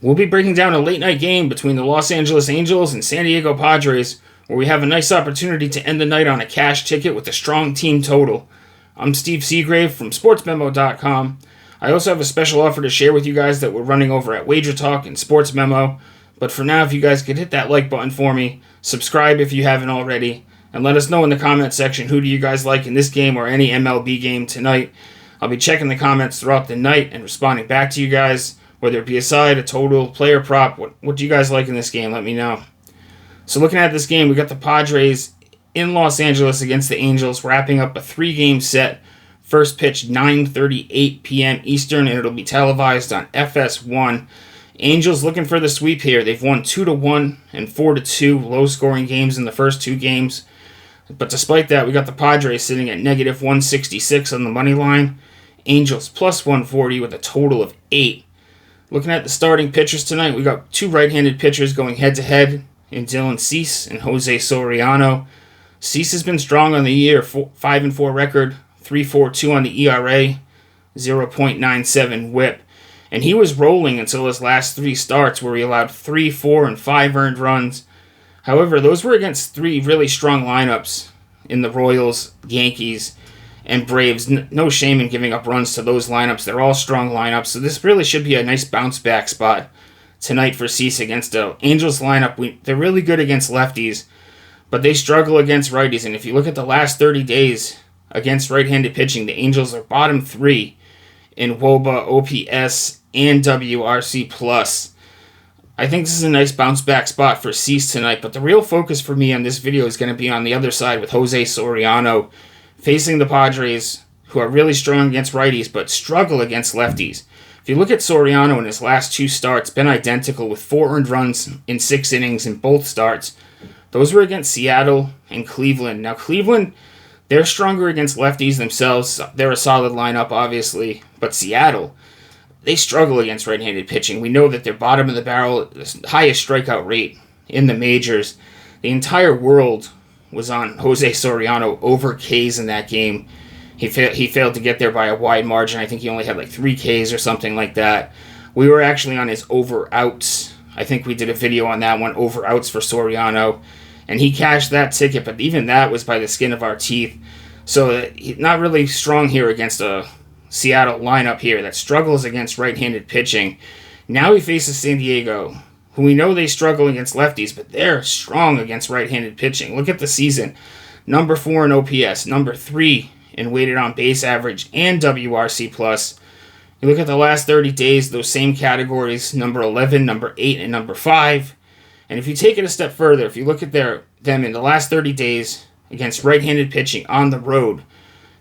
We'll be breaking down a late night game between the Los Angeles Angels and San Diego Padres, where we have a nice opportunity to end the night on a cash ticket with a strong team total. I'm Steve Seagrave from SportsMemo.com. I also have a special offer to share with you guys that we're running over at WagerTalk and Sports Memo. But for now, if you guys could hit that like button for me, subscribe if you haven't already, and let us know in the comment section who do you guys like in this game or any MLB game tonight. I'll be checking the comments throughout the night and responding back to you guys, whether it be a side, a total, player prop. What do you guys like in this game? Let me know. So looking at this game, we got the Padres in Los Angeles against the Angels, wrapping up a 3-game set. First pitch 9:38 p.m. Eastern, and it'll be televised on FS1. Angels looking for the sweep here. They've won 2-1 and 4-2 low-scoring games in the first 2 games. But despite that, we got the Padres sitting at negative 166 on the money line. Angels plus 140 with a total of 8. Looking at the starting pitchers tonight, we got 2 right-handed pitchers going head-to-head in Dylan Cease and Jose Soriano. Cease has been strong on the year, 5-4 record, 3.42 on the ERA, 0.97 whip. And he was rolling until his last 3 starts where he allowed 3, 4, and 5 earned runs. However, those were against 3 really strong lineups in the Royals, Yankees, and Braves. No shame in giving up runs to those lineups. They're all strong lineups, so this really should be a nice bounce-back spot tonight for Cease against the Angels lineup. They're really good against lefties, but they struggle against righties. And if you look at the last 30 days against right-handed pitching, the Angels are bottom 3 in WOBA, OPS, and WRC+. I think this is a nice bounce-back spot for Cease tonight, but the real focus for me on this video is going to be on the other side with Jose Soriano facing the Padres, who are really strong against righties but struggle against lefties. If you look at Soriano in his last 2 starts, been identical with 4 earned runs in 6 innings in both starts. Those were against Seattle and Cleveland. Now, Cleveland, they're stronger against lefties themselves. They're a solid lineup, obviously. But Seattle, they struggle against right-handed pitching. We know that they're bottom of the barrel, the highest strikeout rate in the majors. The entire world was on Jose Soriano over Ks in that game. He failed to get there by a wide margin. I think he only had like 3 Ks or something like that. We were actually on his over-outs. I think we did a video on that one, over-outs for Soriano. And he cashed that ticket, but even that was by the skin of our teeth. So not really strong here against a Seattle lineup here that struggles against right-handed pitching. Now he faces San Diego, who we know they struggle against lefties, but they're strong against right-handed pitching. Look at the season. Number 4 in OPS, number 3 in weighted on base average and WRC+. You look at the last 30 days, those same categories, number 11, number 8, and number 5. And if you take it a step further, if you look at them in the last 30 days against right-handed pitching on the road,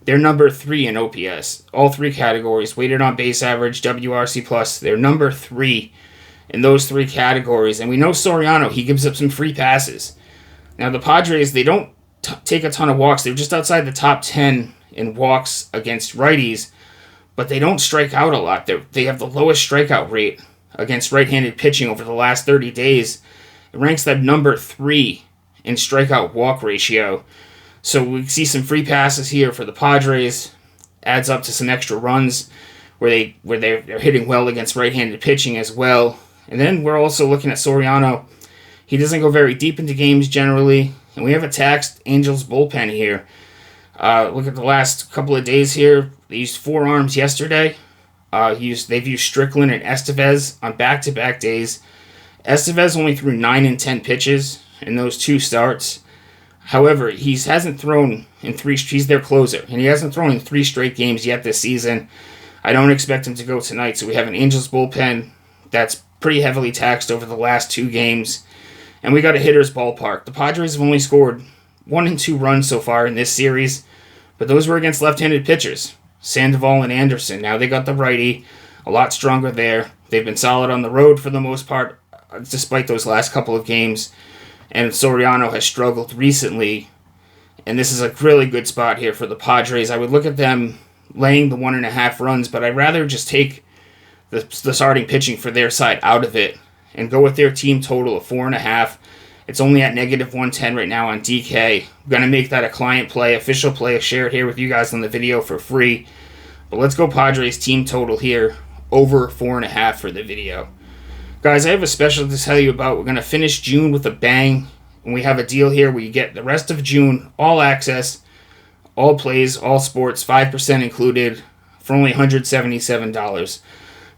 they're number 3 in OPS. All 3 categories, weighted on base average, WRC+, they're number 3 in those 3 categories. And we know Soriano, he gives up some free passes. Now the Padres, they don't take a ton of walks. They're just outside the top 10 in walks against righties, but they don't strike out a lot. They have the lowest strikeout rate against right-handed pitching over the last 30 days. It ranks them number 3 in strikeout walk ratio. So we see some free passes here for the Padres. Adds up to some extra runs where they're hitting well against right-handed pitching as well. And then we're also looking at Soriano. He doesn't go very deep into games generally. And we have a taxed Angels bullpen here. Look at the last couple of days here. They used 4 arms yesterday. They've used Strickland and Estevez on back-to-back days. Estevez only threw 9 and 10 pitches in those 2 starts. However, he hasn't thrown in 3. He's their closer, and he hasn't thrown in 3 straight games yet this season. I don't expect him to go tonight. So we have an Angels bullpen that's pretty heavily taxed over the last 2 games, and we got a hitter's ballpark. The Padres have only scored 1 and 2 runs so far in this series, but those were against left-handed pitchers, Sandoval and Anderson. Now they got the righty, a lot stronger there. They've been solid on the road for the most part, despite those last couple of games. And Soriano has struggled recently, and this is a really good spot here for the Padres. I would look at them laying the 1.5 runs, but I'd rather just take the starting pitching for their side out of it and go with their team total of 4.5. It's only at negative 110 right now on DK. I'm going to make that a client play, official play, share it here with you guys on the video for free. But let's go Padres team total here, over 4.5 for the video. Guys, I have a special to tell you about. We're going to finish June with a bang, and we have a deal here where you get the rest of June, all access, all plays, all sports, 5% included, for only $177.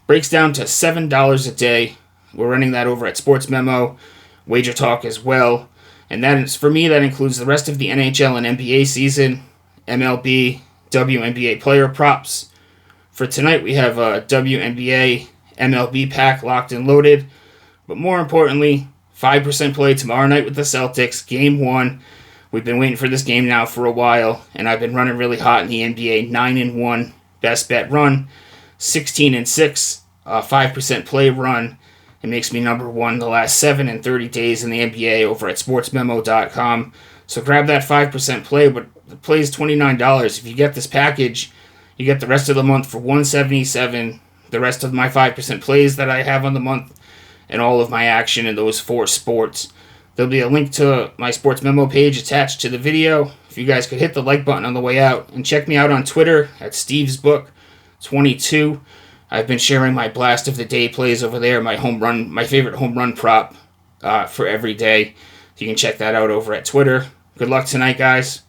Breaks down to $7 a day. We're running that over at Sports Memo, WagerTalk as well. And that is, for me, that includes the rest of the NHL and NBA season, MLB, WNBA player props. For tonight, we have a WNBA MLB pack locked and loaded. But more importantly, 5% play tomorrow night with the Celtics, Game 1. We've been waiting for this game now for a while, and I've been running really hot in the NBA. 9-1 best bet run, 16-6 5% play run. It makes me number one the last 7 and 30 days in the NBA over at sportsmemo.com. So grab that 5% play, but the play is $29. If you get this package, you get the rest of the month for $177. The rest of my 5% plays that I have on the month, and all of my action in those 4 sports. There'll be a link to my Sports Memo page attached to the video. If you guys could hit the like button on the way out, and check me out on Twitter at StevesBook22. I've been sharing my blast of the day plays over there, my favorite home run prop for every day. You can check that out over at Twitter. Good luck tonight, guys.